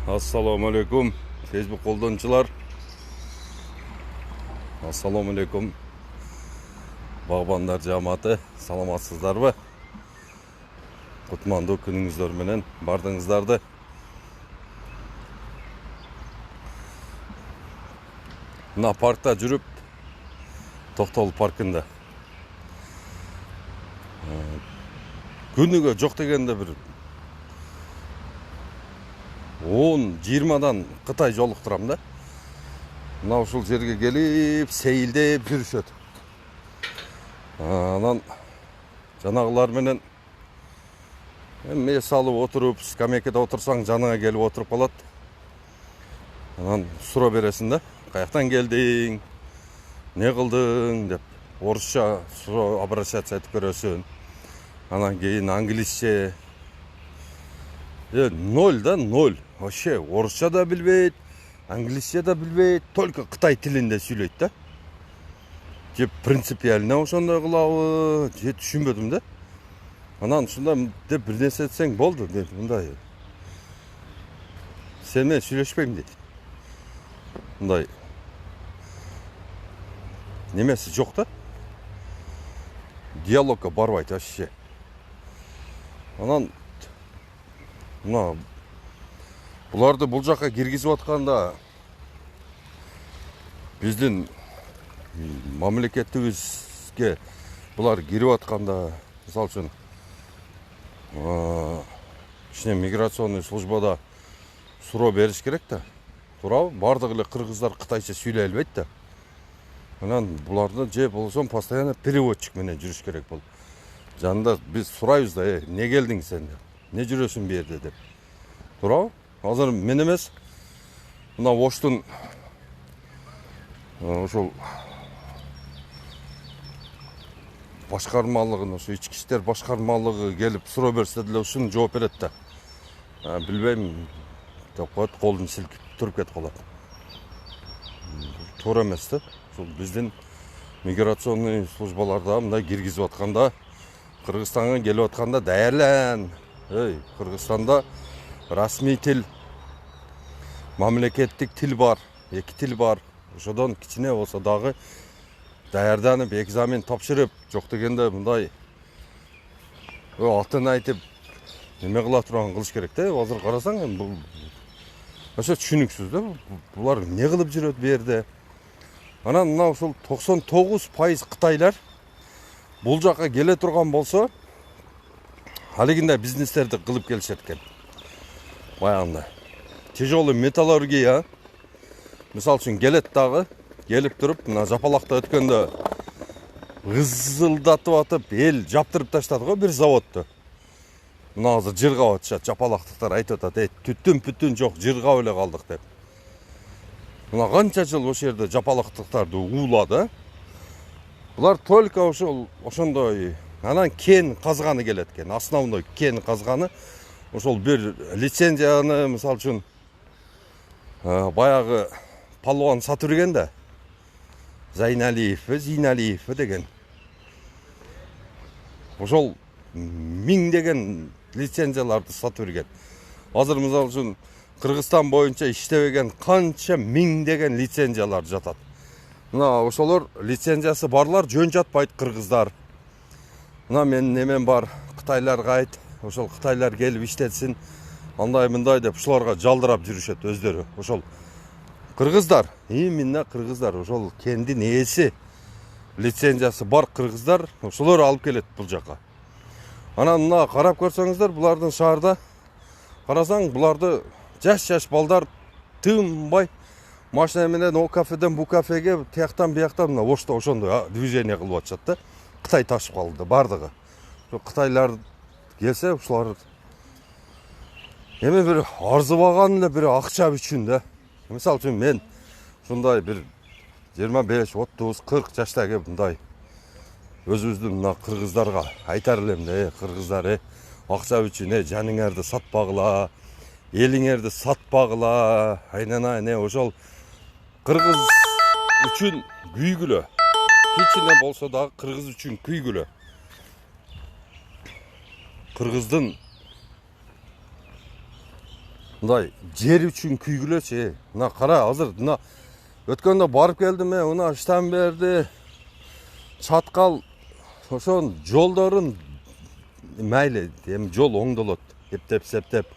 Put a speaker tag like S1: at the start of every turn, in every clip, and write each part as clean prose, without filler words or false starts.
S1: Assalomu alaykum Facebook qo'llanuvchilar. Assalomu alaykum bog'bonlar jamoati. Salomatsizlarmi? Qutmandi kuningizlar bilan bardingizlardi. Mına parkda жүрүп, Тоқтоғұл паркында. Күніге жоқ дегенде бір 10-20-дан Қытай жолықтырам да. Мына ушул жерге келип, сейилдеп жүрүшөт. Анан жанагылар менен мес алып отуруп, скамейкада отурсаң жаныңа келип отуруп калат. Анан суроо бересиң да, каяктан келдиң, не кылдың деп, орусча суроо обращаться этип көрөсүн. Анан кийин англисче. Ноль да, ноль. Вообще орусча да билбейт, англисче да билбейт, только Кытай тилинде сүйлөйт да. Же принципиально ошондой кылабы, же түшүнбөдүм да. Анан ушунда деп бир нерсе этсең болду деп, мындай. Сен менен сүйлөшпөйм дейт. Мындай немеси жок да. Диалогка барбайт вообще. Анан мына буларды бул жака киргизип атканда биздин мамлекетибизге булар кирип атканда, мисалы үчүн ичине миграционный службада суроо бериш керек да. Туурабы? Бардык эле кыргыздар кытайча сүйлөй албайт да. Анан буларды же болсо постоянно переводчик менен жүрүш керек болот. Жанында биз сурайбыз да, не келдиң сен деп. Не жүрөсүң бу жерде деп. Туурабы? Азыр мен эмес. Мына Оштун ошол башкармалыгын, ошо ички иштер башкармалыгы келип суроо берсе деле ушуну жооп берет да. Билбейм деп коет, колун силкип туруп кетип калат. Туура эмес да. Ушул биздин миграционный службаларда мындай киргизип атканда, Кыргызстанга келип атканда даярлан. Кыргызстанда расмий тил, мамлекеттик тил бар, эки тил бар. Ошодон кичине болсо дагы даярданып, экзамен тапшырып, жок дегенде мындай атын айтып неме кыла турган кылыш керек да. Азыр карасаң, бул ошо түшүнүксүз да. Булар не кылып жүрөт бу жерде? Анан мына ушул 99% кытайлар бул жака келе турган болсо, алигинде бизнестерди кылып келишет экен. Баягында тяжелый металлургия мисалы үчүн келет дагы, келип туруп, мына жапалакта өткөндө ызылдатып атып, эл жаптырып таштады го бир заводду. Мына азыр жыргап атышат, жапалактыктар айтып атат, түтүн жок, жыргап эле калдык деп. Мына канча жыл ошол жерде жапалактыктарды уулады. Булар только ошондой, анан кен казганы келет экен. Основной кен казганы ошол бир лицензияны, мисалы үчүн, баягы палуан сатып берген да. Зейналиев деген. Ошол миңдеген лицензияларды сатып берген. Азыр мисалы үчүн Кыргызстан боюнча иштебеген канча миңдеген лицензиялар жатат. Мына ошолор лицензиясы барлар жөн жатпайт кыргыздар. Мына мен немен бар, кытайларга айт, ошол кытайлар келип иштетсин, андай мындай деп ушуларга жалдырап жүрүшөт өздөрү. Ошол кыргыздар, именно кыргыздар, ошол кендин ээси, лицензиясы бар кыргыздар, ошолор алып келет бул жака. Анан мына карап көрсөңүздөр, булардын шаарда карасаң, буларды жаш балдар тынбай машина менен о кафеден бу кафеге, тияктан бияктан мына Ошто ошондой движение кылып атышат да. Кытай ташып калды бардыгы. Кытайлар келсе, ушулар эми бир арзыбаган эле бир акча үчүн да. Мисалы үчүн мен ушундай бир 25, 30, 40 жаштагы мындай өзүбүздүн мына кыргыздарга айтар элем да, кыргыздар, акча үчүн жаныңарды сатпагыла, элиңерди сатпагыла, айнанай, ошол кыргыз үчүн күйгүлө. Кичине болсо дагы кыргыз үчүн күйгүлө. Кыргыздын мындай жер үчүн күйгүлөчү. Мына кара, азыр мына өткөндө барып келдим, мына штам берди. Чаткал ошон жолдорун мейли, эми жол оңдолот. Эптеп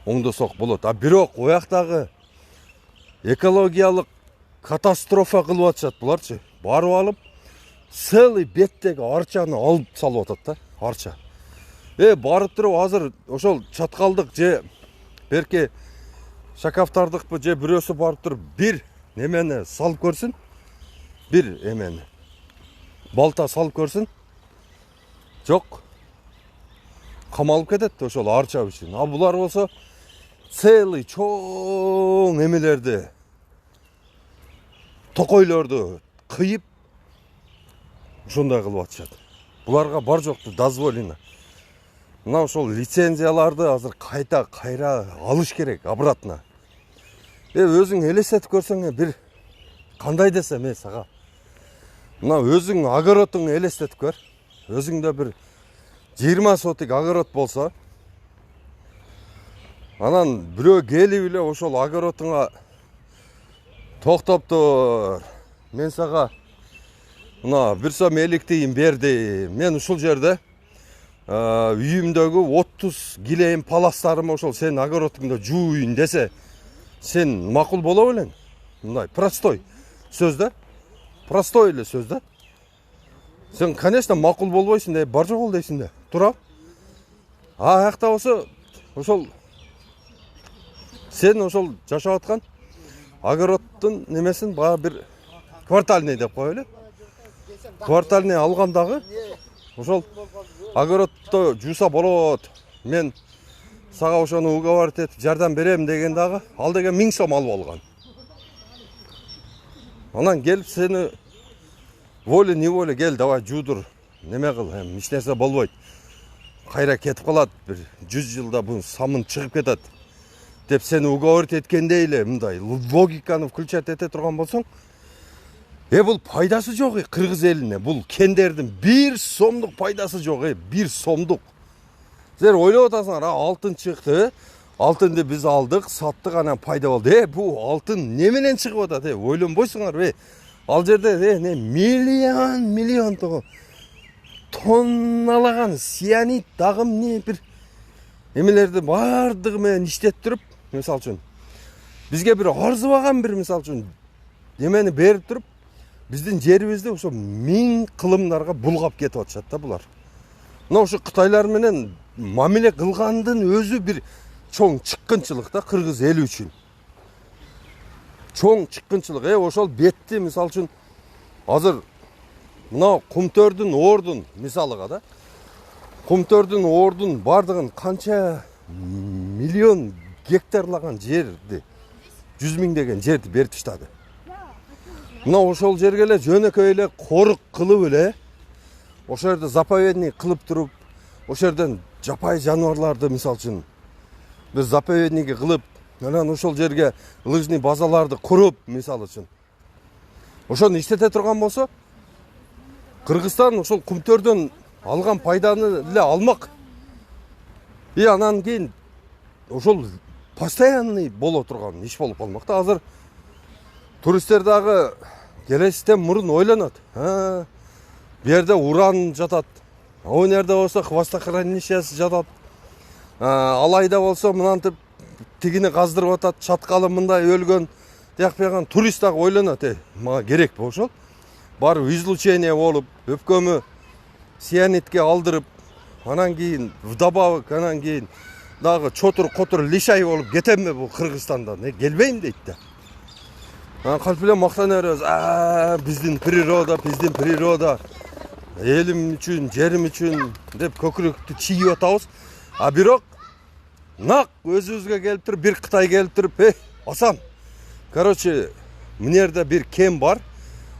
S1: оңдосок болот. А бирок ояктагы экологиялык катастрофа кылып атышат буларчы. Барып алып, целый беттеги арчаны алып салып атат да, арча. Барып туруп азыр ошол чаткалдык же берки шакафтардыкпы же бирөөсү барып туруп бир немени салып көрсүн. Бир эмени балта салып көрсүн. Жок. Камалып кетет ошол арча үчүн. Ал булар болсо целый чоң эмелерди, токойлорду кыйып ошондой кылып атышат. Буларга бар жокту дозволено. Мына ошол лицензияларды азыр кайра алыш керек обратно. Өзүң элестетип көрсөң, бир кандай десем сага. Мына өзүң огородуң элестетип көр. Өзүңдө бир 20 сотик огород болсо, анан бирөө келип эле ошол огородуңа токтоптур. Мен сага мына бир сом электигин берди. Мен ушул жерде үйүмдөгү 30 килейин паластарым ошол сен огородуңда жууйын десе, сен макул боло белең? Мындай простой сөздө. Простой эле сөздө. Сен, конечно, макул болбойсуң да, бар жок дейсиң да. Тура. Аякта болсо, ошол сен ошол жашап аткан огороддун немесин баа бир квартальный деп коелу. Квартальный алгандагы ошол огороддо жууса болот. Мен сага ошону уговорить этип жардам берем деген дагы, ал деген 1000 сом алып алган. Анан келип сени волей-неволей кел, давай жуудур, неме кыл, эч нерсе болбойт. Кайра кетип калат, бир 100 жылда бул самын чыгып кетет деп сени уговорить эткендей эле мындай логиканы включать эте турган болсоң, бул пайдасы жок кыргыз элине. Бул кендердин 1 сомдук пайдасы жок, 1 сомдук. Силер ойлоп атасыңар, алтын чыкты, алтынды биз алдык, саттык, анан пайда болду. Бул алтын не менен чыгып атат? Ойлонбойсуңарбы? Ал жерде миллион тонналаган сианид дагым бир эмелерди бардыгы менен иштетип туруп, мисалы үчүн бизге бир арзыбаган бир мисалы үчүн эмени берип туруп, биздин жерибизди ошо 1000 кылымдарга булгап кетип атышат да булар. Мына ошо кытайлар менен мамиле кылгандын өзү бир чоң чыккынчылык да кыргыз эли үчүн. Чоң чыккынчылык. Ошол бетти мисалы үчүн азыр мына кумтөрдүн оордун мисалыга да. Кумтөрдүн оордун бардыгын канча миллион гектарлаган жерди, 100 000 деген жерди берип таштады. Мына ошол жерге эле жөнөкөй эле корук кылып эле, ошол жерде заповедник кылып туруп, ошол жерден жапай жаныбарларды мисалы үчүн бир заповедники кылып, анан ошол жерге лыжный базаларды куруп мисалы үчүн ошону иштете турган болсо, Кыргызстан ошол кумтөрдөн алган пайданы эле алмак. Анан кийин ошол постоянный боло турган иш болуп калмак да. Азыр туристтер дагы келесизден мурун ойлонот. Бу жерде уран жатат. О нерде болсо хвостохранилищеси жатат. Алайда болсо мынантип тигини каздырып атат, чаткалы мындай өлгөн. Тияк турист дагы ойлонот, мага керекпи ошол? Барып излучение болуп, өпкөмү сианидке алдырып, анан кийин вдобавок, анан кийин дагы чотур-котур лишай болуп кетемби бул Кыргызстанда? Келбейм дейт да. Кантип эле мактана беребиз. Биздин природа, элим үчүн, жерим үчүн деп көкүрөктү чийип атабыз. Бирок нак өзүбүзгө келип туруп, бир Кытай келип туруп, Асан, короче, мынерде бир кен бар.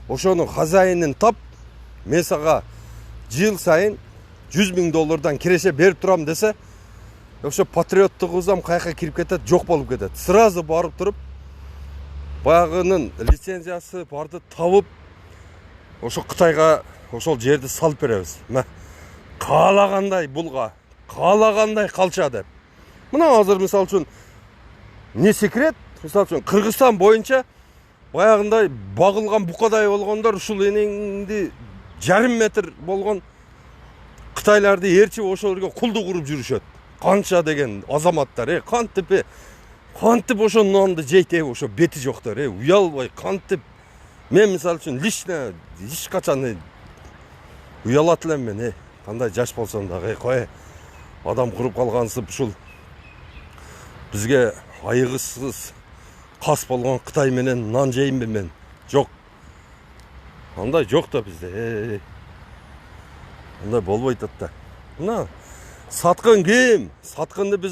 S1: Ошонун хозяинин тап, мен сага жыл сайын 100 000 доллардан киреше берип турам десе, ошо патриоттугубуздан каяка кирип кетет, жок болуп кетет. Сразу барып туруп, баягынын лицензиясы барды табып, ошо Кытайга ошол жерди салып беребиз. Каалагандай булга, каалагандай калча деп. Мына азыр мисалы үчүн не секрет? Мисалы үчүн Кыргызстан боюнча баягындай багылган букадай болгондор ушул энеңди жарым метр болгон Кытайларды ээрчип ошол жерге кулдук уруп жүрүшөт. Канча деген азаматтар, кантип ошо нанды жейт, ошо бети жоктор, уялбай кантип. Мен мисалы үчүн лично эч качан уялат элем мен, кандай жаш болсом дагы, кой адам куруп калгансып ушул бизге айыгысыз кас болгон Кытай менен нан жеймби мен? Жок. Андай жок да бизде. Андай болбойт да. Мына саткын ким? Саткынды биз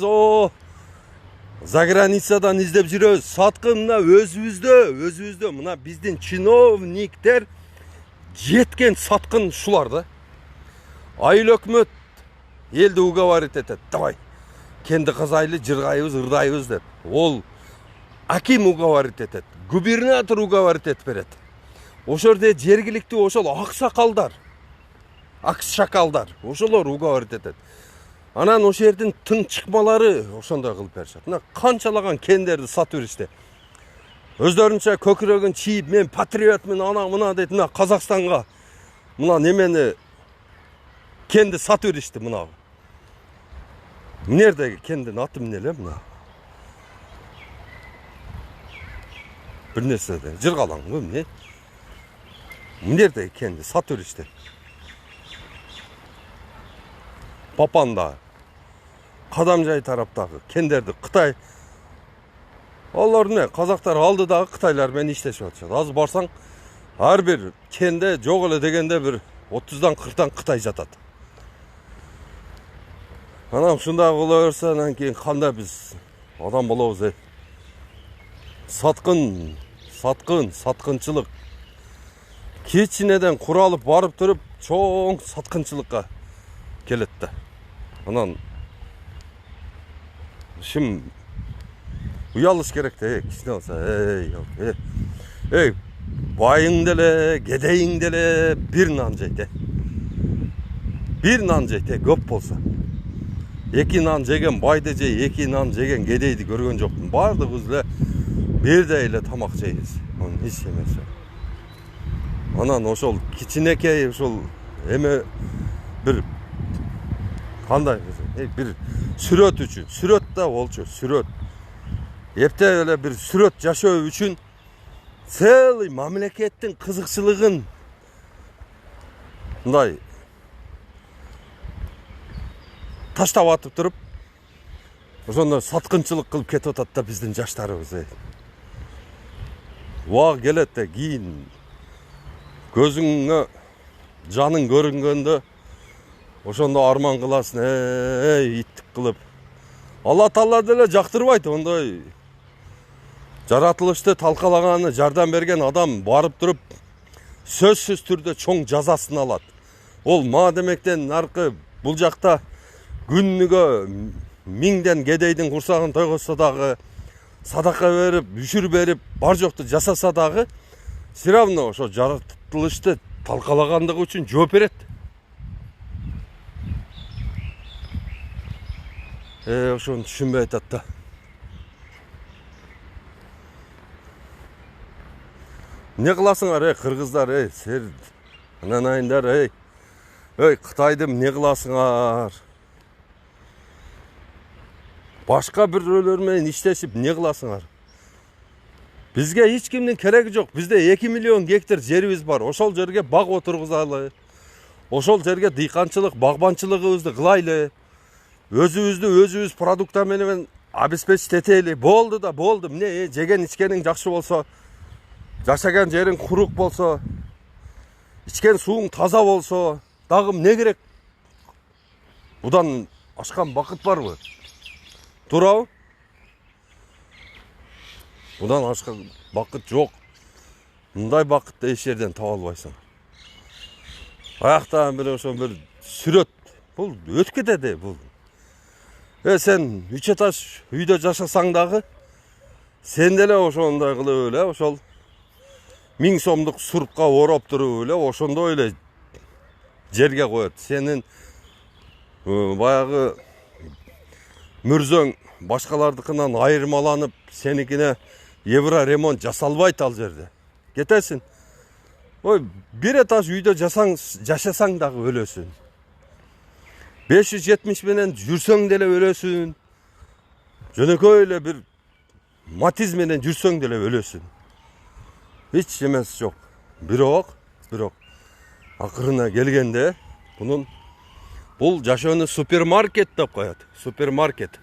S1: за границадан издеп жүрөбүз. Саткын мына өзүбүздө мына биздин чиновниктер жеткен саткын ушулар да. Айыл өкмөт элди уговорить этет. Давай, кенди казайлы, жыргайбыз, ырдайбыз деп. Ол аким уговорить этет, губернатор уговорить этип берет. Ошол жерде жергиликтүү ошол аксакалдар, ошолор уговорить этет. Анан ошол жердин тың чыкмалары ошондой кылып беришет. Мына канчалаган кендерди сатып беришти. Өздөрүнчө көкүрөгүн чийип, мен патриотмун, ана мына дейт, мына Казакстанга мына немени кенди сатып беришти мына. Эмнердеги кендин аты эмне эле мына? Бир нерседе жыргалаңбы эмне? Эмнердеги кенди сатып беришти? Папанда, Кадамжай тараптагы кендерди Кытай алар эмне? Казактар алды дагы Кытайлар менен иштешип атышат. Азыр барсаң, ар бир кенде жок эле дегенде бир 30-дан 40-тан Кытай жатат. Анан ушундай боло берсе, анан кийин кандай биз адам болобуз? Саткынчылык. Кичинеден куралып барып туруп, чоң саткынчылыкка келет да. Анан шим уялыш керек да, кичине болсо, байың деле, кедейиң деле бир нан жейт. Бир нан жейт, көп болсо. Эки нан жеген байды жей, эки нан жеген кедейди көргөн жокмун. Бардыгыбыз эле бирдей эле тамак жейбиз. Эч эмес. Анан ошол кичинекей ошол эме бир кандай бир сүрөт үчүн, сүрөт да болчу, сүрөт. Эптеп эле бир сүрөт жашоо үчүн целый мамлекеттин кызыкчылыгын мындай таштап атып туруп, ошондо саткынчылык кылып кетип атат да биздин жаштарыбыз. Убак келет да кийин көзүңө жаның көрүнгөндө ошондо арман кыласың, иттик кылып. Алла Таала деле жактырбайт ондой жаратылышты талкалаганы, жардам берген адам барып туруп сөзсүз түрдө чоң жазасын алат. Ол демектен аркы бул жакта күнүгө миңден кедейдин курсагын тойгозсо дагы, садака берип, үшүр берип, бар жокту жасаса дагы, все равно ошо жаратылышты талкалагандыгы үчүн жооп берет. Ошону түшүнбөй атат да. Не кыласыңар, кыргыздар, сер ананайындар, Кытайды эмне кыласыңар? Башка бирөөлөр менен иштешип эмне кыласыңар? Бизге эч кимдин кереги жок. Бизде 2 миллион гектар жерибиз бар. Ошол жерге баг отургузалы. Ошол жерге дыйканчылык, багбанчылыгыбызды кылайлы. Өзүбүз продукта менен обеспечить этели. Болду да, болду. Эмне жеген ичкениң жакшы болсо, жашаган жериң курук болсо, ичкен сууң таза болсо, дагы эмне керек? Будан ашкан бакыт барбы? Туурабы? Будан ашкан бакыт жок. Мындай бакытты эч жерден таба албайсың. Аяктан бир ошо бир сүрөт. Бул өтүп кетет бул. Сен 3 этаж үйдө жашасаң дагы, сен деле ошондой кылып эле, ошол 1000 сомдук сурупка ороп туруп эле, ошондой эле жерге коет. Сенин баягы Мүрзөң башкалардыкынан айырмаланып, senikine евро ремонт жасалбайт ал жерде. Кетесин. Ой, bir этаж үйдө жашасаң дагы өлөсүн. 570 менен жүрсөң деле өлөсүн. Жөнөкөй эле бир матиз менен жүрсөң деле өлөсүн. Hiç emesi жок. Бирок акырына келгенде бул жашоону супермаркет деп коет. Супермаркет.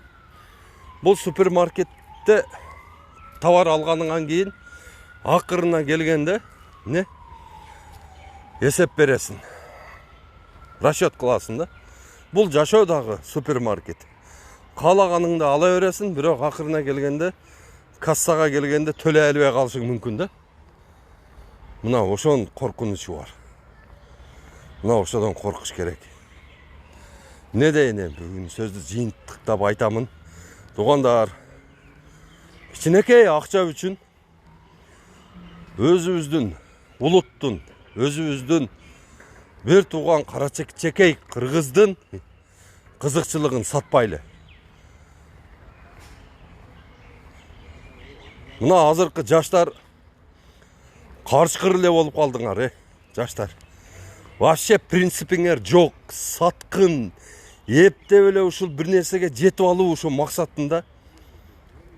S1: Бул супермаркетте товар алганыңан кийин акырына келгенде не? Эсеп бересин. Расчет кыласың да. Бул жашоо дагы супермаркет. Каалаганыңды ала бересин, бирок акырына келгенде кассага келгенде төлөй албай калышың мүмкүн да. Мына ошонун коркунучу бар. Мына ошодон коркуш керек. Не дейин, бүгүн сөздү жыйынтыктап айтамын. Туугандар, кичинекей акча үчүн өзүбүздүн улуттун, өзүбүздүн бир тууган карачекей кыргыздын кызыкчылыгын сатпайлы. Мына азыркы жаштар карчкыр эле болуп калдыңар, жаштар. Вообще принципиңер жок, саткын, эптеп эле ушул бир нерсеге жетип алуу ушул максатында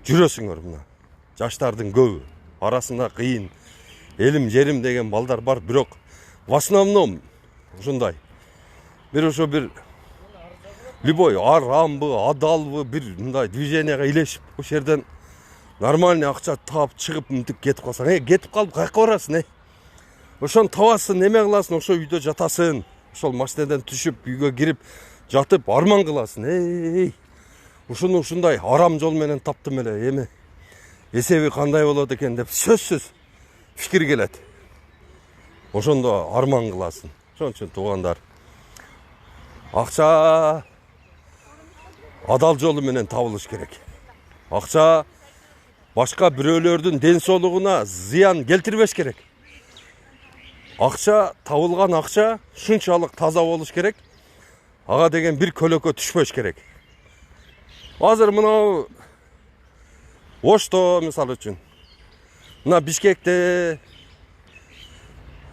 S1: жүрөсүңөр мына. Жаштардын көбү арасында кыйын, элим жерим деген балдар бар, бирок в основном ушундай. Бир любой арамбы, адалбы бир мындай движенияга илешип, ошол жерден нормальный акча таап чыгып мынтип кетип калсаң, кетип калып кайка барасың, Ошон табасың, неме кыласың, ошо үйдө жатасың. Ошол машинеден түшүп, үйгө кирип, жатып арман кыласың. Ушуну ушундай арам жол менен таптым эле, эми эсеби кандай болот экен деп сөзсүз фикир келет. Ошондо арман кыласың. Ошон үчүн туугандар, акча адал жолу менен табылыш керек. Акча башка бирөөлөрдүн ден соолугуна зыян келтирбеш керек. Акча, табылган акча шунчалык таза болуш керек. Ага деген бир көлөкө түшпөш керек. Азыр мына Ошто мисалы үчүн, мына Бишкекте,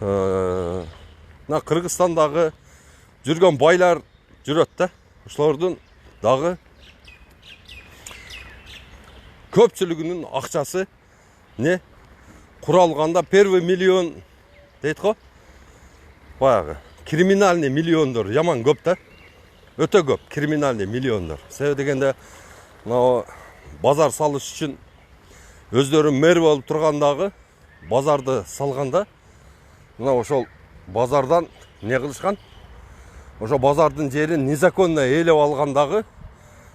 S1: мына Кыргызстандагы жүргөн байлар жүрөт да. Ошолордун дагы көпчүлүгүнүн акчасы не? Куралганда первый миллион дейт го. Баягы криминальный миллиондор жаман көп да. Өтө көп криминальный миллиондор. Себеби дегенде, мына базар салыш үчүн өздөрү мэр болуп тургандагы базарды салганда, мына ошол базардан не кылышкан? Ошо базардын жерин незаконно ээлеп алгандагы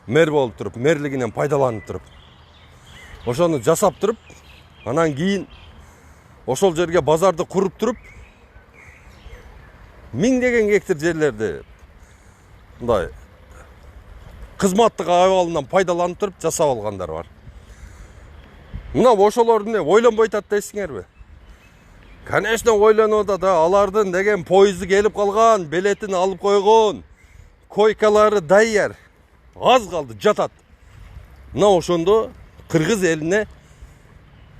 S1: мэр болуп туруп, мэрлигинен пайдаланып туруп. Ошону жасап туруп, анан кийин ошол жерге базарды куруп туруп, миңдеген гектар жерлерди мындай кызматтык абалынан пайдаланып туруп жасап алгандар бар. Мына ошолордун ойлонбой атат дейсиңерби? Конечно, ойлонуп атат, алардын деген поезду келип калган, билетин алып койгон, койкалары даяр. Аз калды, жатат. Мына ошондо кыргыз элине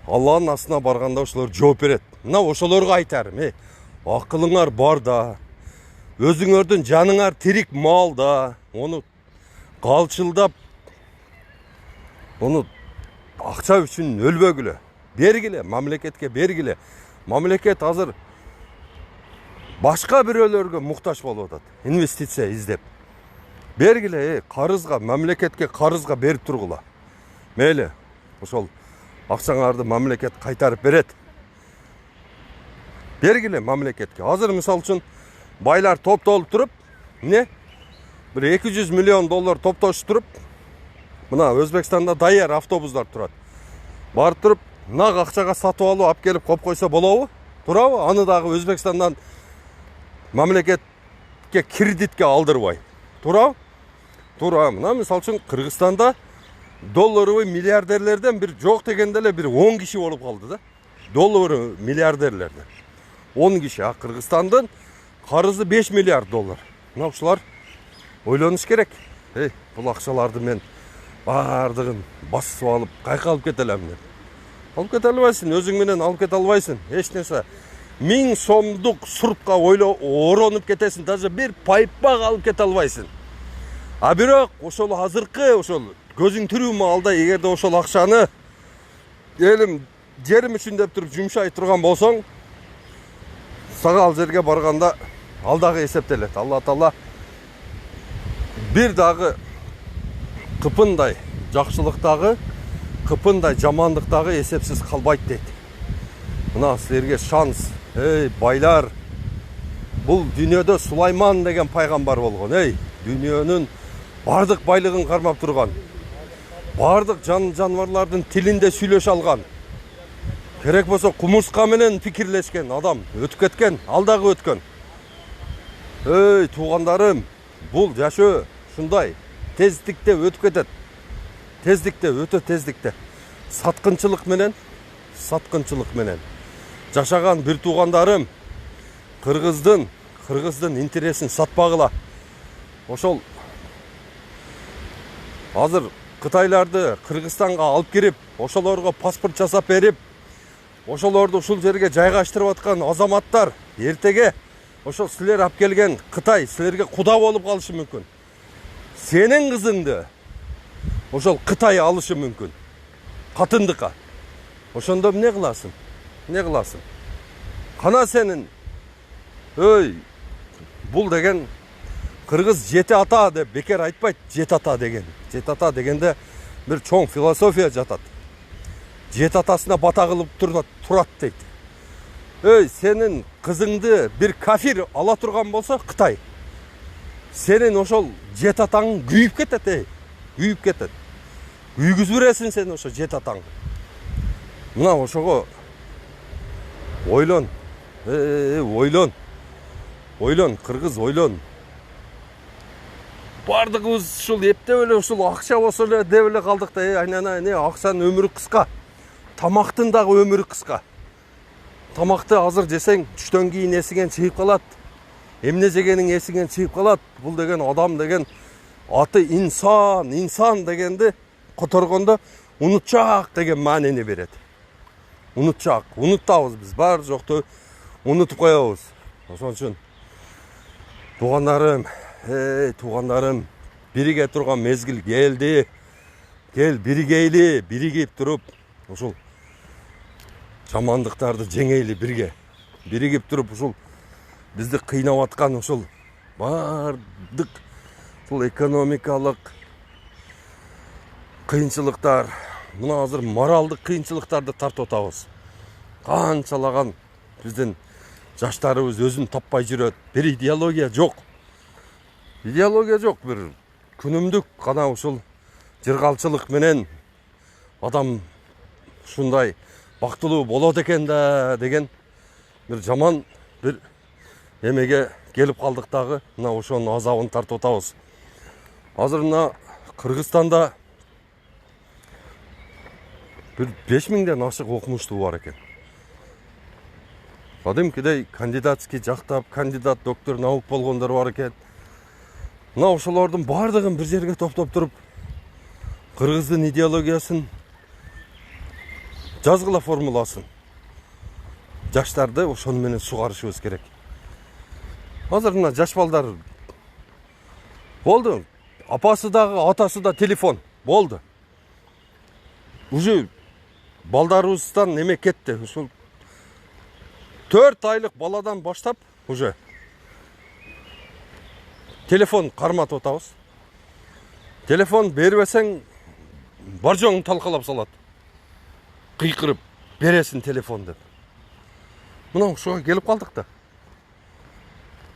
S1: Алланын астына барганда ошолор жооп берет. Мына ошолорго айтарым, акылыңар бар да, өзүңөрдүн жаныңар тирик маалда, ону калчылдап, ону акча үчүн өлбөгүлө. Бергиле, мамлекетке бергиле. Мамлекет азыр башка бирөөлөргө муктаж болуп атат. Инвестиция издеп. Бергиле, карызга, мамлекетке карызга берип тургула. Мейли, ошол акчаңарды мамлекет кайтарып берет. Бергиле мамлекетке. Азыр мисалы үчүн байлар топтолуп туруп, бир 200 миллион доллар топтошуп туруп, мына Өзбекстанда даяр автобустар турат. Барып туруп, нак акчага сатып алып алып келип коюп койсо болобу? Турабы? Аны дагы Өзбекстандан мамлекетке кредитке алдырбай. Турабы? Тура. Мына мисалы үчүн Кыргызстанда долларовый миллиардерлерден бир жок дегенде эле бир 10 киши болуп калды да. Долларовый миллиардерлерден 10 киши. А Кыргызстандын карызы 5 миллиард доллар. Мына ушулар ойлонуш керек. Бул акчаларды мен бардығын басып алып қайқа алып кете алам деп. Алып кете албайсың, өзің менен алып кете албайсың. Эч нерсе. 1000 сомдук суртка оронуп кетесиң, даже bir пайпак алып кете албайсың. А бирок ошол азыркы ошол көзүң тирүү маалда эгерде ошол акчаны элим жерим үчүн деп туруп жумшай турган болсоң, сага ал жерге барганда ал дагы эсептелет. Алла Таала бир дагы кыпындай жакшылыктагы, кыпындай жамандыктагы эсепсиз калбайт дейт. Мына силерге шанс. Эй, байлар, бул дүйнөдө Сулайман деген пайгамбар болгон. Эй, дүйнөнүн бардык байлыгын кармап турган, бардык жаныбарлардын тилинде сүйлөшө алган, керек болсо кумурска менен пикирлешкен адам өтүп кеткен, ал дагы өткөн. Эй, туугандарым, бул жашоо ушундай тездикте өтүп кетет. Тездикте, өтө тездикте. Саткынчылык менен жашаган бир туугандарым, кыргыздын интересин сатпагыла. Ошол азыр Кытайларды Кыргызстанга алып кирип, ошолорго паспорт жасап берип, ошолорду ушул жерге жайгаштырып аткан азаматтар эртеге ошол силер алып келген Кытай силерге куда болуп калышы мүмкүн. Сенин кызыңды ошол Кытай алышы мүмкүн. Катындыкка. Ошондо эмне кыласың? Кана сенин өй, бул деген кыргыз жети ата деп бекер айтпайт. Жети ата дегенде бир чоң философия жатат. Жети атасына бата кылып турат дейт. Өй, сенин кызыңды бир кафир ала турган болсо Кытай, сенин ошол жети атаң күйүп кетет, күйүп кетет. Күйгүзүп бересиң сен ошо жети атаң. Мына ошого ойлон. Ойлон, кыргыз ойлон. Бардыгыбыз ушул эптеп эле ушул акча болсо эле деп эле калдык да, айнана эмне, акчанын өмүрү кыска. Тамактын дагы өмүрү кыска. Тамакты азыр жесең, түштөн кийин эсиңен чыгып калат. Эмне жегениң эсиңен чыгып калат. Бул деген адам деген аты инсан дегенди которгондо унутчак деген маанини берет. Унутабыз биз, бар жокту унутуп коебуз. Ошон үчүн туугандарым, бириге турган мезгил келди. Кел биригейли, биригип туруп, ушул жамандыктарды жеңейли бирге. Биригип туруп ушул бизди кыйнап аткан ушул бардык ушул экономикалык кыйынчылыктар, мына азыр моралдык кыйынчылыктарды тартып атабыз. Канчалаган биздин жаштарыбыз өзүн таппай жүрөт. Бир идеология жок. Бир күнүмдүк гана ушул жыргалчылык менен адам ушундай бактылуу болот экен да деген бир жаман бир эмеге келип калдык дагы. Мына ошонун азабын тартып атабыз. Азыр мына Кыргызстанда бир 5000ден ашык окумуштуу бар экен. Кадимкидей кандидатский жактап, кандидат, доктор наук болгондор бар экен. Мына ошолордун бардыгын бир жерге топтоп туруп, кыргыздын идеологиясын жазгыла формуласын. Жаштарды ошону менен сугарышыбыз керек. Азыр мына жаш балдар болду. Апасы дагы, атасы да телефон болду. Уже балдарыбыздан неме кетти. Ушул 4 айлык баладан баштап уже телефон карматып атабыз. Телефон бербесең бар жоңун талкалап салат. Кыйкырып бересин телефон деп. Мына ушуга келип калдык да.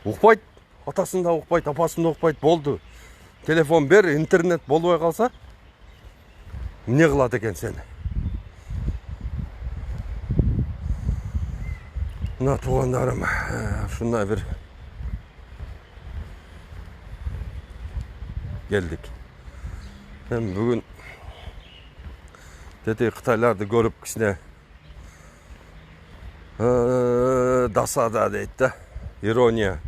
S1: Укпайт, атасын да укпайт, апасын да укпайт, болду. Телефон бер, интернет болбой калса, эмне кылат экен сени? Мына туугандарым, ушундай бир келдик. Мен бүгүн тети Кытайларды көрүп кичине досада дейт да, ирония.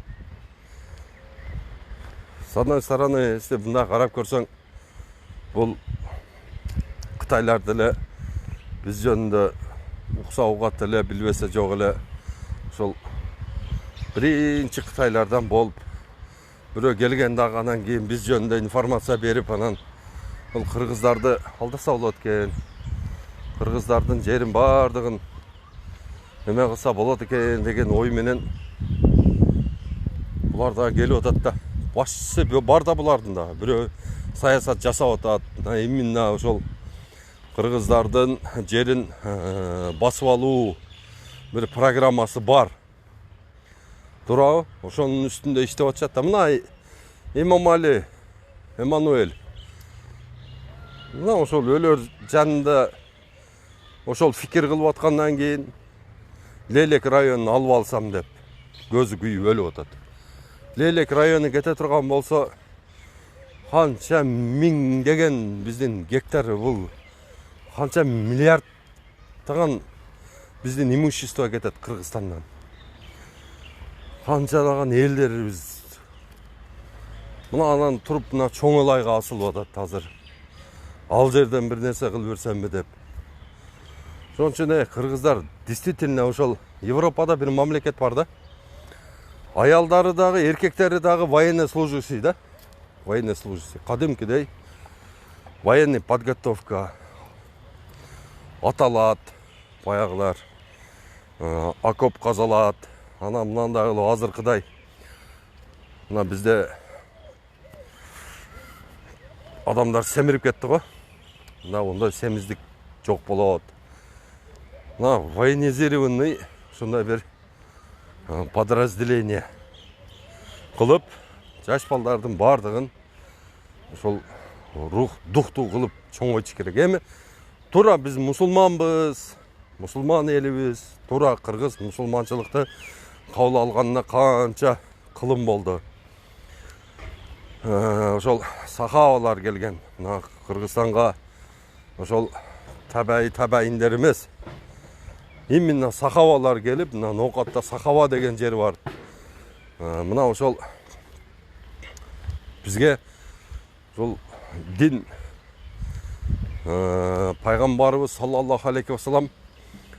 S1: С одной стороны, если мына карап көрсөң, бул Қытайлар деле биз жөнүндө укса угат эле, билбесе жок эле. Ошол биринчи Кытайлардан болуп, бирөө келген дагы анан кийин биз жөнүндө информация берип, анан бул кыргыздарды алдаса болот экен. Кыргыздардын жерин бардыгын эме кылса болот экен деген ой менен булар да келип атат да. Башчысы бар да булардын да. Бирөө саясат жасап атат. Именно ошол кыргыздардын жерин басып алуу bir programması бар. Туурабы? Ошонун үстүндө иштеп атышат да. Мына Имамали, Эммануэль. Мына ошол өлөр жанында ошол фикир кылып аткандан кийин Лелек районун алып алсам деп көзү күйүп өлүп атат. Лелек району кете турган болсо канча миңдеген биздин гектар, бул канча миллиардтаган биздин имущество кетет Кыргызстандан. Канчалаган элдерибиз мына анан туруп мына чоң ылайга асылып атат азыр. Ал жерден бир нерсе кылып берсемби деп. Ошон үчүн кыргыздар действительно ошол Европада бир мамлекет бар да. Аялдары дагы, эркектери дагы военный служащий да. Военный служащий. Кадимкидей военный подготовка аталат, баягылар окоп казалат. Анан мындай азыркыдай мына бизде адамдар семирип кетти го. Мына ондай семиздик жок болот. Мына военизированный ушундай бир подразделение кылып, жаш балдардын бардыгын ошол рух, духтуу кылып чоңойтуш керек. Эми туура биз мусулманбыз, мусулман элибиз, туура кыргыз мусулманчылыкты кабыл алганына канча кылым болду. Ошол сахабалар келген. Мына Кыргызстанга ошол табайиндер эмес. Именно сахабалар келип, мына Ноокатта Сахаба деген жер бар. Мына ошол бизге ошол дин пайгамбарыбыз саллаллаху алейхи вассалам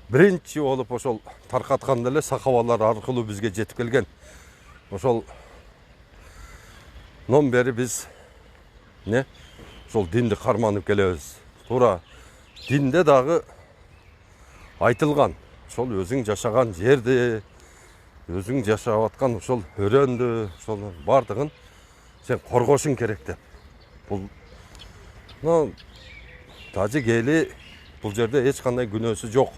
S1: биринчи болуп ошол таркатканда эле сахабалар аркылуу бизге жетип келген. Ошол нон бери биз ошол динди карманып келебиз. Туура динде дагы айтылган. Ошол өзүң жашаган жерди, өзүң жашап аткан ошол өрөндү, ошол бардыгын сен коргошуң керек деп. Бул тажикели бул жерде эч кандай күнөөсү жок.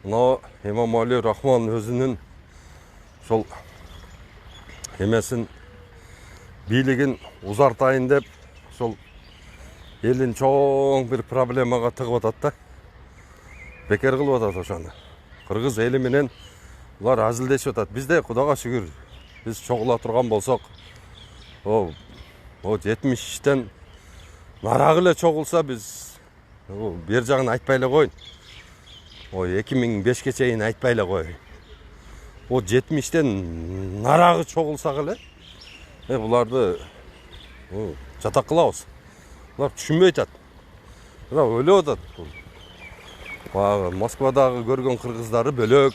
S1: Мына Эмомали Рахман өзүнүн ошол эмесин бийлигин узартайын деп ошол элин чоң бир проблемага тыгып атат да. Бекер кылып атат ошону. Кыргыз эли менен булар азилдешип атат. Бизде Кудайга шүгүр биз чогула турган болсок, о 70тен нарагы эле чогулса биз бер жагын айтпай эле коюн. 2005ке чейин айтпай эле кой. 70тен нарагы чогулсак эле буларды жатак кылабыз. Булар түшүнбөй атат. Бирок өлүп атат. Москвадагы көргөн кыргыздары бөлөк.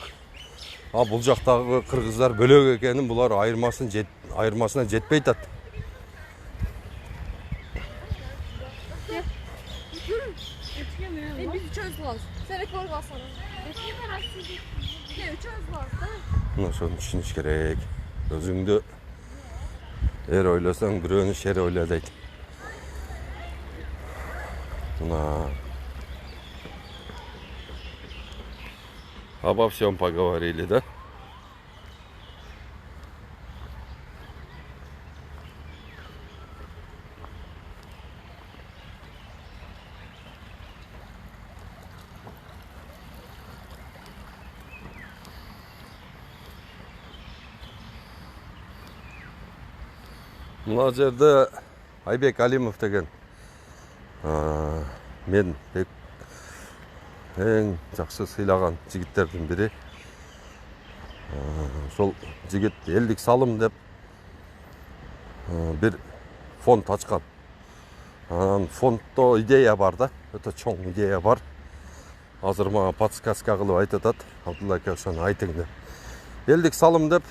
S1: Бул жактагы кыргыздар бөлөк экенин булар айырмасына жетпей атат. Ошону түшүнүш керек. Өзүңдү эр ойлосоң, бирөөнү шер ойла дейт. Мына обо всем поговорили, да? Мына жерде Айбек Алимов деген мен эң жакшы сыйлаган жигиттердин бири. Ошол жигит элдик салым деп бир фонд ачкан. Фонддо идея бар да. өтө чоң идея бар. Азыр мага подсказка кылып айтып атат. Абдулла аке ошону айтың деп. Элдик салым деп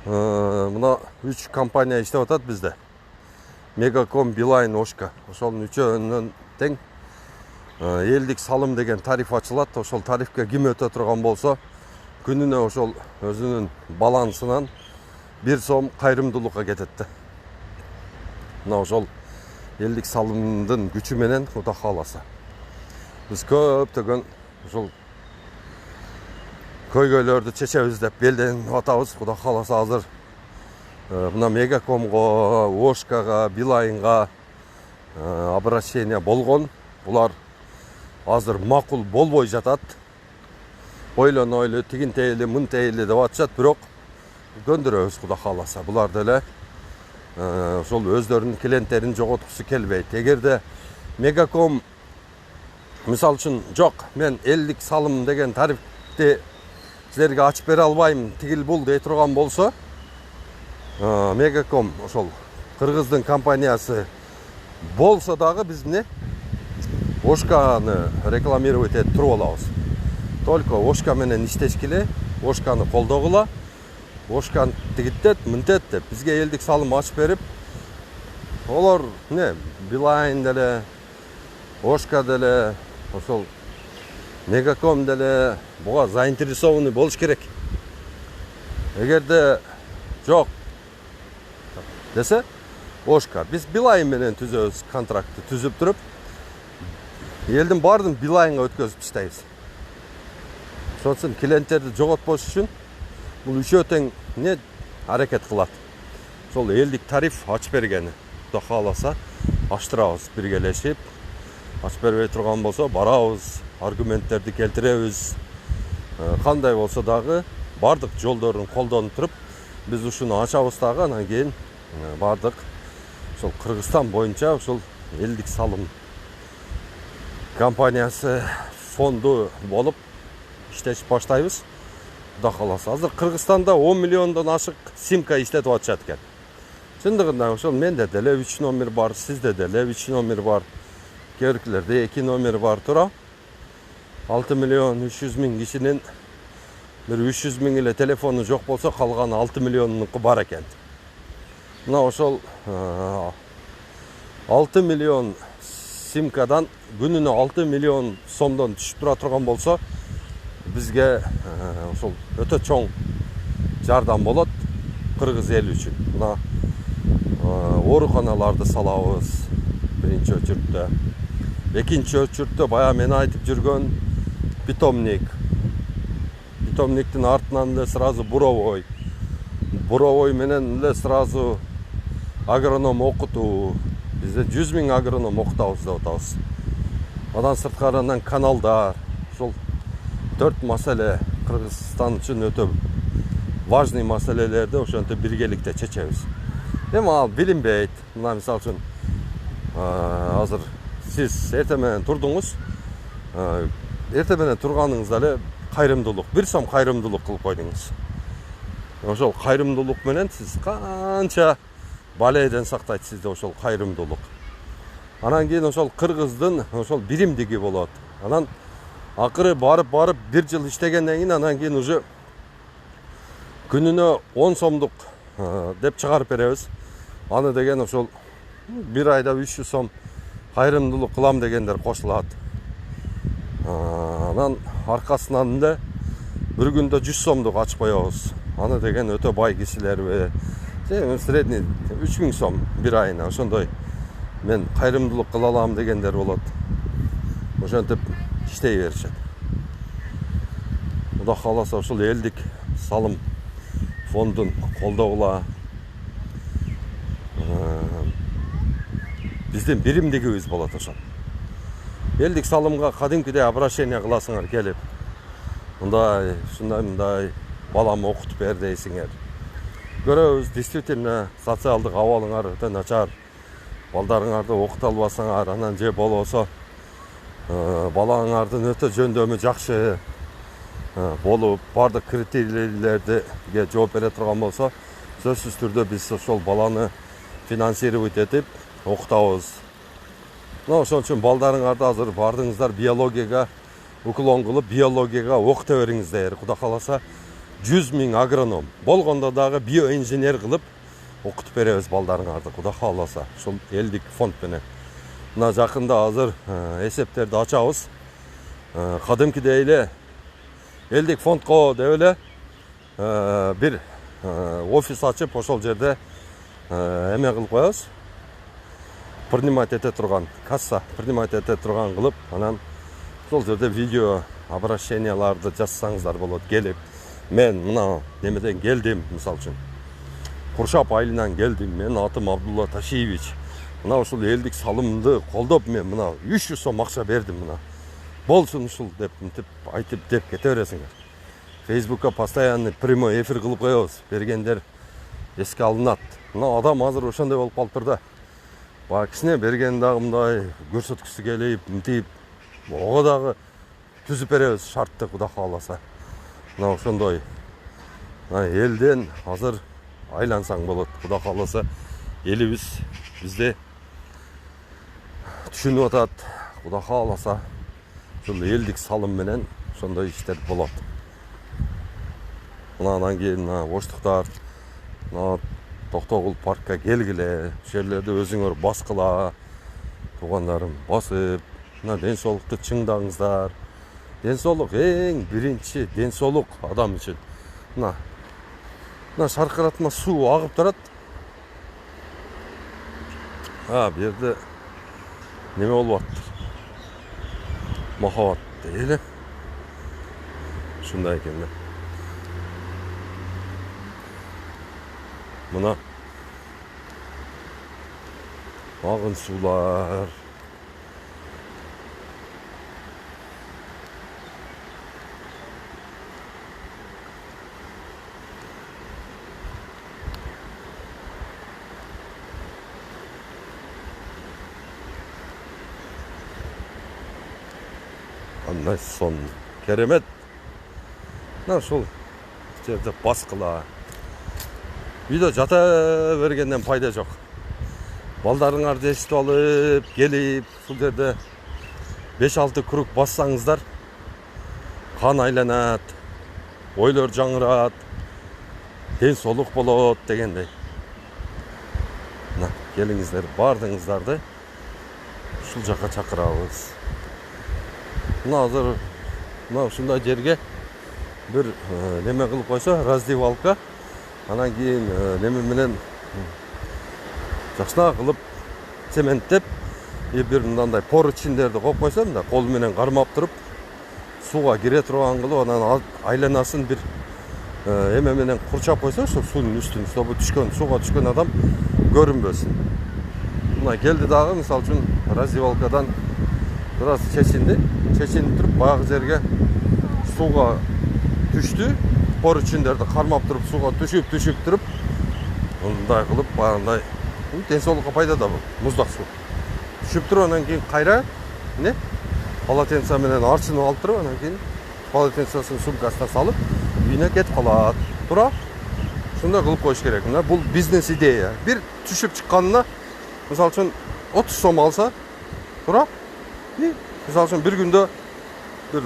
S1: мына 3 компания иштеп атат бизде. Мегаком, Билайн, Ошка. Ошонун үчөөнүн тең элдик салым деген тариф ачылат. Ошол тарифке ким өтө турган болсо, күнүнө ошол өзүнүн балансынан 1 сом кайрымдуулукка кетет да. Мына ошол элдик салымдын күчү менен Кудай кааласа. Биз көптөгөн ошол көйгөйлөрдү чечебиз деп белденип атабыз. Кудай кааласа азыр мына Мегакомго, Ошкага, Билайнга обращение болгон. Булар азыр макул болбой жатат. Ойлонойлу, тигин тейли, мын тейли деп атышат, бирок көндүрөбүз Кудай кааласа. Булар деле ошол өздөрүнүн клиенттерин жоготкусу келбейт. Эгерде Мегаком мисал үчүн жок, мен элдик салым деген тарифти силерге ачып бере албайм, тигил бул дей турган болсо, Мегаком ошол кыргыздын компаниясы болсо дагы биз эмне Ошканы рекламировать этип туруп алабыз. Только Ошка менен иштешкиле, Ошканы колдогула, Ошканы тигиттет, мынтет деп бизге элдик салым ачып берип, олар эмне Билайн деле, Ошка деле, ошол Мегаком деле буга заинтересованный болуш керек. Эгерде жок десе, Ошка, биз Билайн менен түзөбүз контрактты түзүп туруп, элдин баардыгын Билайнга өткөзүп таштайбыз. Ошон үчүн клиенттерди жоготпош үчүн бул үчөө тең не аракет кылат. Ошол элдик тариф ачып бергени. Кудай кааласа аштырабыз биргелешип. Ачып бербей турган болсо барабыз, аргументтерди келтиребиз. Кандай болсо дагы бардык жолдорун колдонуп туруп биз ушуну ачабыз дагы, анан кийин бардык ошол Кыргызстан боюнча ошол элдик салым компаниясы фонду болуп иштешип баштайбыз. Кудай кааласа. Азыр Кыргызстанда 10 миллиондон ашык симка иштетип атышат экен. Чындыгында ошол менде деле 3 номер бар, сизде деле 3 номер бар. Кээ-биркилерде 2 номер бар тура. 6 миллион 300 миң кишинин бир 300 миң эле телефону жок болсо, калган 6 миллионунку бар экен. Мына ошол 6 миллион симкадан күнүнө 6 миллион сомдон түшүп тура турган болсо, бизге ошол өтө чоң жардам болот кыргыз эли үчүн. Мына ооруканаларды салабыз биринчи очередде. Экинчи очередде баягы мен айтып жүргөн питомник. Питомниктин артынан эле сразу буровой. Буровой менен эле сразу агроном окутуу. Бизде 100 миң агроном окутабыз деп атабыз. Андан сырткарынан каналдар. Ошол 4 маселе Кыргызстан үчүн өтө важный маселелерди ошентип биргеликте чечебиз. Эми ал билинбейт. Мына мисал үчүн азыр сиз эртең менен турдуңуз. Эртең менен турганыңызда эле кайрымдуулук, 1 сом кайрымдуулук кылып койдуңуз. Ошол кайрымдуулук менен сиз канча балейден сактайт сизди ошол кайрымдуулук. Анан кийин ошол кыргыздын ошол биримдиги болот. Анан акыры барып 1 жыл иштегенден кийин анан кийин уже күнүнө 10 сомдук деп чыгарып беребиз. Аны деген ошол 1 айда 300 сом кайрымдуулук кылам дегендер кошулат. Анан аркасынан эле бир күндө 100 сомдук ачып коебуз. Аны деген өтө бай кишилерби, средний 3000 сом 1 айына ошондой мен кайрымдуулук кыла алам дегендер болот. Ошентип иштей беришет. Кудай кааласа ошол элдик салым фондун колдогула биздин биримдигибиз болот ошол. Элдик салымга кадимкидей обращение кыласыңар келип. Мындай балам окутуп бер дейсиңер. Көрөбүз, действительно социалдык абалыңар өтө начар. Балдарыңарды окута албасаңар, анан же болбосо балаңардын өтө жөндөмү жакшы болуп, бардык критерийлерге жооп бере турган болсо, сөзсүз түрдө биз ошол баланы финансировать этип окутабыз. Мына ошон үчүн балдарыңарды азыр бардыңыздар биологияга уклон кылып, биологияга окута бериңиздер. Кудай кааласа 100 000 агроном болгондо дагы биоинженер кылып окутуп беребиз балдарыңарды. Кудай кааласа ушул элдик фонд менен. Мына жакында азыр эсептерди ачабыз. Кадимкидей эле элдик фондко деп эле бир офис ачып, ошол жерде эме кылып коебуз. Принимать ете турган, касса принимать ете турган кылып, анан сол жерде видео обращенияларды жазсаңыздар болот. Келип, мен мына немеден келдим, мисалы үчүн. Куршап айылынан келдим, мен атым Абдулла Ташиевич. Мына ушул элдик салымды колдоп мен мына 300 сом акча бердим мына. Болсун ушул деп мынтип айтып деп кете бересиңер. Facebook'ка постоянный прямой эфир кылып коебуз. Бергендер эске алынат. Мына адам азыр ошондой болуп калыптыр да. Бак кишине берген дагы мындай көрсөткүсү келип, мынтип ого дагы түзүп беребиз шартты, Кудай кааласа. Мына ошондой элден азыр айлансаң болот, Кудай кааласа. Элибиз бизде түшүнүп атат, Кудай кааласа. Ушул элдик салым менен ошондой иштер болот. Мына андан кийин боштуктар Токтогул паркка келгиле, жерлерди өзүңөр баскыла, туугандарым, басып, мына ден соолукту чыңдаңыздар. Ден соолук эң биринчи ден соолук адам үчүн. Мына шаркыратма суу агып турат. Бу жерде неме болуп атты? Махабат эле. Ушундай экен да. Мына агын суулар. Андай сон керемет. Мына ушул жерде баскыла. Үйдө жата бергенден пайда жок. Балдарыңарды эситип алып, келип, ушул жерде 5-6 круг бассаңыздар, кан айланат, ойлор жаңырат, ден соолук болот дегендей. Мына келиңиздер, бардыңыздарды ушул жака чакырабыз. Мына азыр мына ушундай жерге бир неме кылып койсо, раздевалка. Анан кийин неме менен жакшына кылып цементтеп, бир мындай поручиндерди коюп койсо, мында кол менен кармап туруп, сууга кире турган кылып, анан айланасын бир эме менен курчап койсо, ошо суунун үстүн, чтобы сууга түшкөн адам көрүнбөсүн. Мына келди дагы, мисалы үчүн, раздевалкадан бир аз чечинип туруп, баягы жерге сууга түштү. Поручиндерди кармап туруп, сууга түшүп туруп, мындай кылып, баягындай ден соолукка пайда да бул, муздак суу. Түшүп туруп, анан кийин кайра, полотенце менен арчынып алып туруп, анан кийин полотенцесин сумкасына салып, үйүнө кетип калат. Туура? Ушундай кылып коюш керек. Мына бул бизнес идея. Бир түшүп чыкканына, мисалы үчүн 30 сом алса, туура? Мисалы үчүн бир күндө бир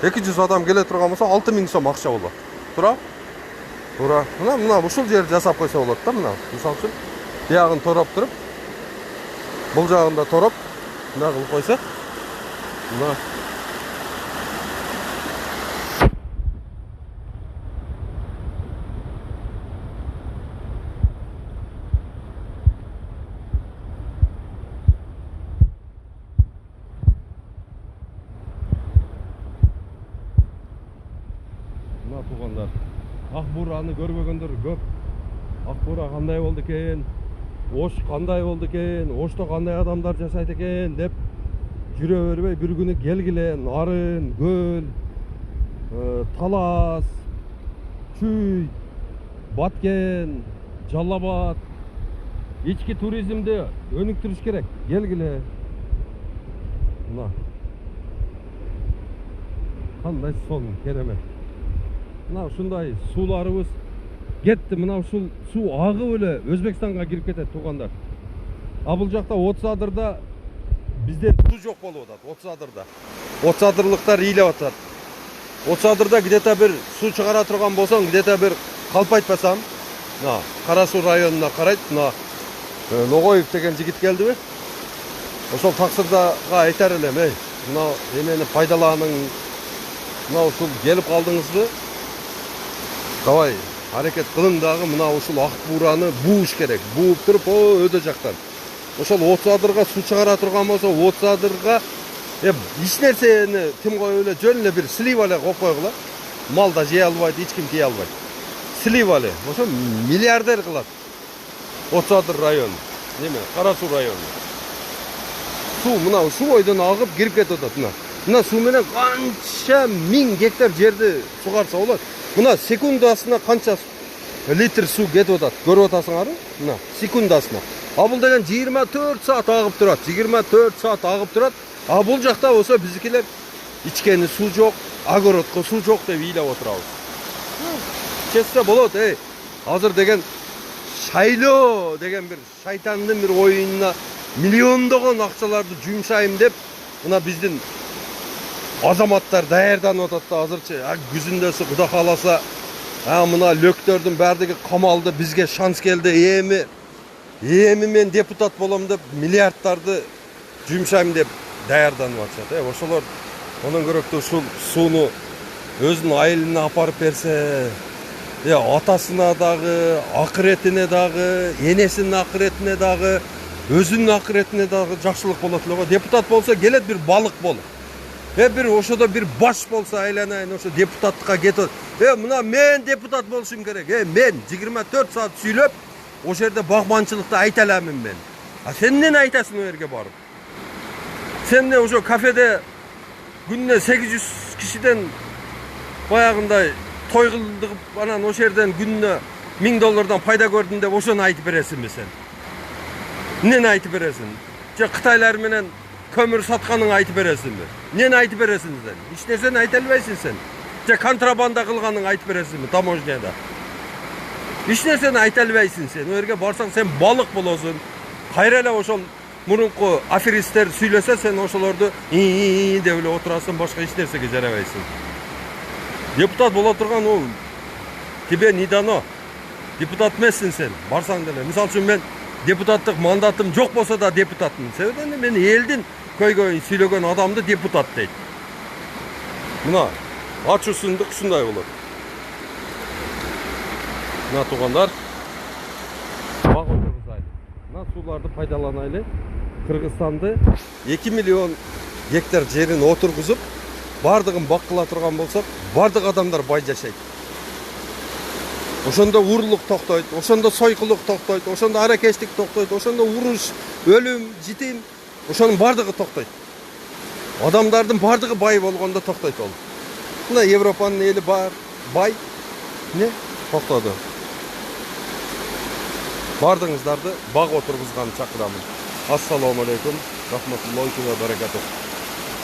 S1: 200 адам келе турган болсо 6000 сом акча болот. Туура? Туура. Мына ушул жерди жасап койсо болот да, мына. Мисалы үчүн биягын тороп туруп, бул жагында тороп, мына кылып койсо, мына туугандар, ак буураны көрбөгөндөр көп. Ак буура кандай болду экен, Ош кандай болду экен, Ошто кандай адамдар жашайт экен деп жүрө бербей, бир күнү келгиле. Нарын, Көл, Талас, Чүй, Баткен, Жалал Абад ички туризмди өнүктүрүш керек. Келгиле. Мына кандай сон керемет. Мына ушундай сууларыбыз кетти. Мына ушул суу агып эле Өзбекстанга кирип кетет, туугандар. Бул жакта 30 адырда Bizde su жоқ болуп атат 30 адырда. 30 адырлыктар ийлеп атат. 30 адырда где-то bir su чыгара турган болсоң, где-то bir калп айтпасам, мына Кара Суу районуна карайт, мына Ногоев деген жигит келдиби? Ошол таксырдага айтар элем, ey, мына эмени пайдаланың. Мына ушул келип калдыңызбы? Давай, аракет кылың дагы мына ушул ак буураны бууш керек. Бууп туруп, өдө жактан. Ошол 30 адырга суу чыгара турган болсо, 30 адырга эч нерсени тим коюп эле жөн эле бир слив эле коюп койгула. Мал да жей албайт, эч ким тие албайт. Слив эле. Ошо миллиардер кылат. 30 адыр район. Неме? Кара Суу району. Суу мына ушул бойдон агып кирип кетип атат мына. Мына суу менен канча миң гектар жерди сугарса болот. Мына секундасына канча литр суу кетип атат. Көрүп атасыңарбы? Мына секундасына. А бул деген 24 саат агып турат. 24 саат агып турат. А бул жакта болсо биздикилер ичкени суу жок, огородко суу жок деп ыйлап отурабыз. Чечсе болот, азыр деген шайлоо деген бир шайтандын бир оюнуна миллиондогон акчаларды жумшайм деп мына биздин азаматтар даярданып атат да азырчы. Күзүндөсү Куда кааласа, мына лөктөрдүн баардыгы камалды, бизге шанс келди. Эми мен депутат болом деп миллиардтарды жумшайм деп даярданып атышат. Ошолор онун көрөктө ушул сууну өзүнүн айылына апарып берсе, атасына дагы, акыретине дагы, энесинин акыретине дагы, өзүнүн акыретине дагы жакшылык болот эле го. Депутат болсо келет бир балык болуп. Бир ошодо бир баш болсо айланайын ошо депутаттыкка кетет. Мына мен депутат болушум керек. Мен 24 саат сүйлөп, ошол жерде багманчылыкты айта аламын мен. Сен эмне айтасың о жерге барып? Сен ошо кафеде күнүнө 800 кишиден баягындай той кылдыгып, анан ошол жерден күнүнө $1000 пайда көрдүм деп ошону айтып бересиңби сен? Эмнени айтып бересиң? Же Кытайлар менен көмүр сатканын айтып бересиңби? Эмнени айтып бересиң сен? Эч нерсени айта албайсың сен. Же контрабанда кылганын айтып бересиңби таможняда? Эч нерсени айта албайсың сен. О жерге барсаң сен балык болосуң. Кайра эле ошол мурунку аферисттер сүйлөсө сен ошолорду деп эле отурасың, башка эч нерсеге жарабайсың. Депутат боло турган ол тебе не дано. Депутат эмессиң сен. Барсаң деле. Мисалы үчүн мен депутаттык мандатым жок болсо да депутатмын. Себеби мен элдин көйгөйүн сүйлөгөн адамды депутат дейт. Мына ачуусундук ушундай болот. Мына туугандар, бак отургузайлы. Мына сууларды пайдаланайлы. Кыргызстанды 2 миллион гектар жерин отургузуп, бардыгын бак кыла турган болсок, бардык адамдар бай жашайт. Ошондо урлук токтойт, ошондо сойкулук токтойт, ошондо аракечтик токтойт, ошондо уруш, өлүм, житим, ошонун бардыгы токтойт. Адамдардын бардыгы бай болгондо токтойт ол. Мына Европанын эли бар, бай, не? Токтоду. Бардыңыздарды баг отургузганды чакырамын. Ассаламу алейкум, рахматуллахи ва баракатух.